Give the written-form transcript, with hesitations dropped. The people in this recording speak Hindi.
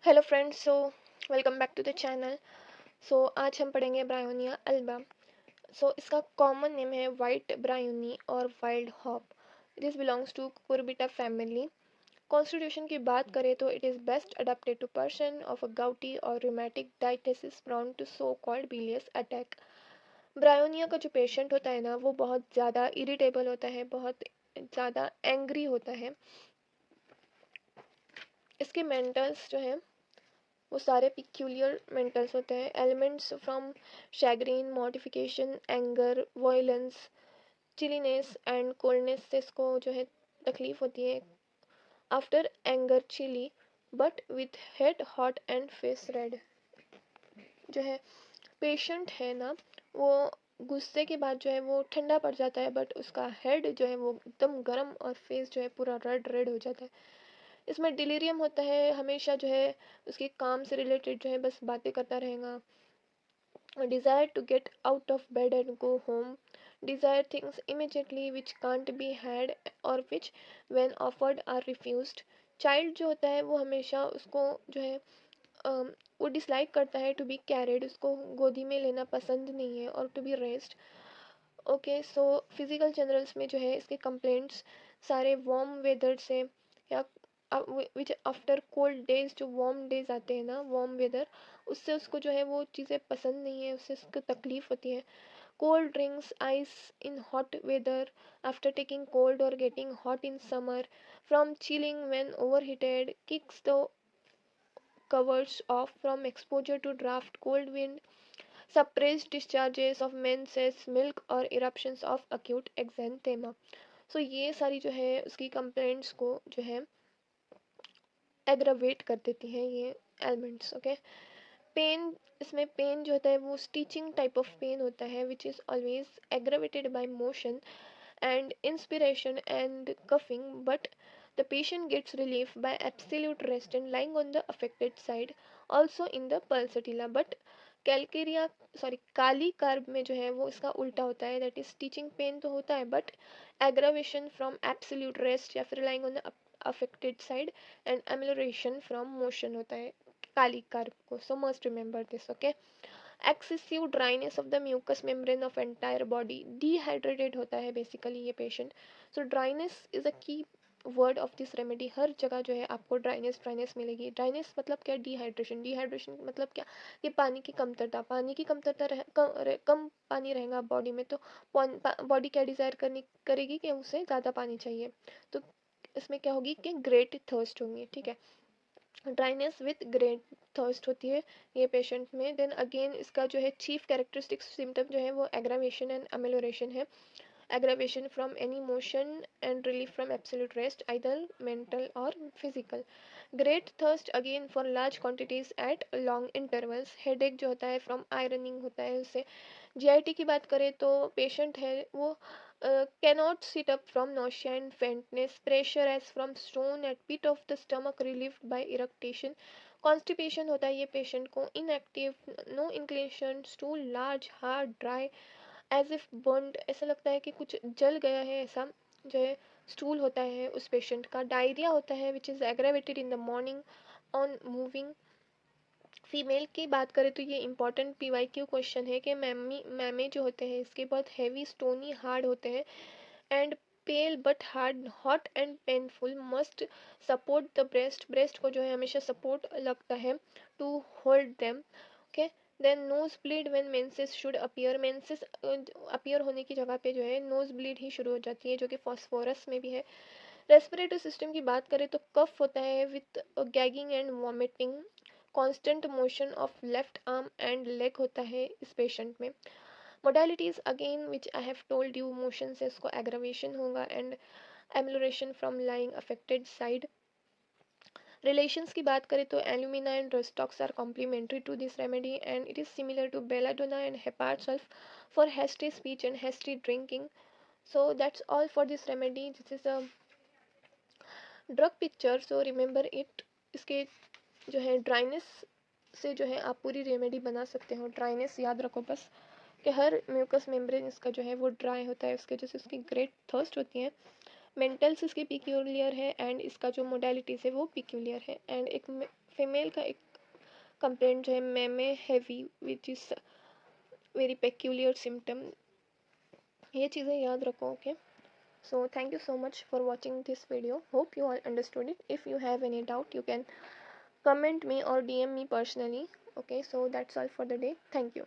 Hello friends, welcome back to the channel. आज हम पढ़ेंगे ब्रायोनिया अल्बा। इसका कॉमन नेम है वाइट ब्रायोनी और wild hop. This belongs to Cucurbita family. Constitution की बात करें तो it is best adapted to person of a gouty और rheumatic diathesis prone to so called bilious attack. Bryonia का जो पेशेंट होता है ना, वो बहुत ज़्यादा इरिटेबल होता है, बहुत ज़्यादा एंग्री होता है। इसके मेंटल्स जो है वो सारे पिक्यूलियर मेंटल्स होते हैं। Elements from chagrin, modification, anger, violence, chilliness and coldness से इसको जो है तकलीफ होती है। After anger chilly but with head hot and face red. जो है पेशेंट है ना, वो गुस्से के बाद जो है वो ठंडा पड़ जाता है, बट उसका हेड जो है वो एकदम गर्म और फेस जो है पूरा रेड रेड हो जाता है। इसमें डिलीरियम होता है, हमेशा जो है उसके काम से रिलेटेड जो है बस बातें करता रहेगा। Desire to get out of bed and go home, desire things immediately which can't be had or which when offered are refused। Child जो होता है वो हमेशा उसको जो है वो डिसलाइक करता है टू बी कैरिड, उसको गोदी में लेना पसंद नहीं है, और to be rest. Okay, so physical generals में जो है इसके कंप्लेंट्स सारे वार्म वेदर से, या विच आफ्टर कोल्ड डेज, जो वार्म डेज आते हैं ना, वार्म वेदर, उससे उसको जो है वो चीज़ें पसंद नहीं है, उससे उसको तकलीफ होती है। Cold drinks, ice in hot weather, after taking cold और getting hot in summer, from chilling when overheated, kicks the covers off from exposure to draft cold wind, suppressed discharges of menses, milk और eruptions of acute exanthema। ये सारी जो है उसकी कंप्लेंट्स को जो है एग्रावेट कर देती हैं ये एलिमेंट्स। ओके, पेन, इसमें पेन जो होता है वो स्टीचिंग टाइप ऑफ पेन होता है, which is always aggravated bye motion and inspiration and coughing, but the patient gets relief by absolute rest and lying on the affected side, also in the pulsatilla। but Calcarea kali carb में जो है वो इसका उल्टा होता है, दैट इज टीचिंग पेन तो होता है, but aggravation from absolute rest या फिर lying on the affected side, and amelioration from motion होता है काली कार्ब को। So must remember this. Okay, excessive dryness of the mucous membrane of entire body, dehydrated होता है बेसिकली ये patient. Dryness is a key word of this remedy. हर जगह जो है आपको ड्राइनेस ड्राइनेस मिलेगी। ड्राइनेस मतलब क्या? डिहाइड्रेशन। डिहाइड्रेशन मतलब क्या? कि पानी की कमतरता, पानी की कमतरता कम पानी रहेगा बॉडी में, तो बॉडी क्या डिज़ायर करनी करेगी कि उसे ज़्यादा पानी चाहिए। तो इसमें क्या होगी कि ग्रेट थर्स्ट होंगी। ठीक है, ड्राइनेस विथ ग्रेट थर्स्ट होती है ये पेशेंट में। देन अगेन इसका जो है चीफ कैरेक्टरिस्टिक सिम्टम जो है वो एग्रावेशन एंड अमेलोरेशन है। aggravation from any motion and relief from absolute rest, either mental or physical। great thirst again for large quantities at long intervals। headache जो होता है from ironing होता है उससे। जीआईटी की बात करें तो पेशेंट है वो cannot sit up from nausea and faintness, pressure as from stone at pit of the stomach relieved by eructation। Constipation होता है ये पेशेंट को, inactive, no inclination, stool large, hard, dry, as if burned, ऐसा लगता है कि कुछ जल गया है, ऐसा जो है स्टूल होता है उस पेशेंट का। डायरिया होता है which is aggravated in the morning on moving. Female की बात करें तो ये इंपॉर्टेंट पीवाईक्यू क्वेश्चन है कि मैमे जो होते हैं इसके बहुत हैवी, स्टोनी, हार्ड होते हैं, and pale but hard, hot and painful, must support the breast, breast को जो है हमेशा सपोर्ट लगता है to hold them. Okay, then nose bleed when menses should appear, menses appear होने की जगह पे जो है नोज ब्लीड ही शुरू हो जाती है, जो कि फॉस्फोरस में भी है। रेस्पिरेटरी सिस्टम की बात करें तो कफ होता है with gagging and vomiting, constant motion of left arm and leg होता है इस पेशेंट में। Modalities again which I have told you, motion से इसको एग्रावेशन होगा and amelioration from lying affected side. Relations की बात करें तो Alumina and Rhus tox are complementary to this remedy, and it is similar to Belladonna and Hepar Sulph for hasty speech and hasty drinking. So that's all for this remedy. This is a drug picture, so remember it. इसके जो है ड्राइनेस से जो है आप पूरी रेमेडी बना सकते हो। ड्राइनेस याद रखो बस, कि हर म्यूकस मेम्ब्रेन इसका जो है वो ड्राई होता है, उसके वजह से उसकी ग्रेट थर्स्ट होती है। मेंटल्स इसके पिक्यूलियर है एंड इसका जो मोडालिटीज़ है वो पिक्यूलियर है। एंड एक फीमेल का एक कंप्लेंट जो है में heavy which is very peculiar symptom. ये चीज़ें याद रखो। Okay, so thank you so much for watching this video. Hope you all understood it. If you have any doubt, you can comment me or DM me personally. Okay, so that's all for the day. Thank you.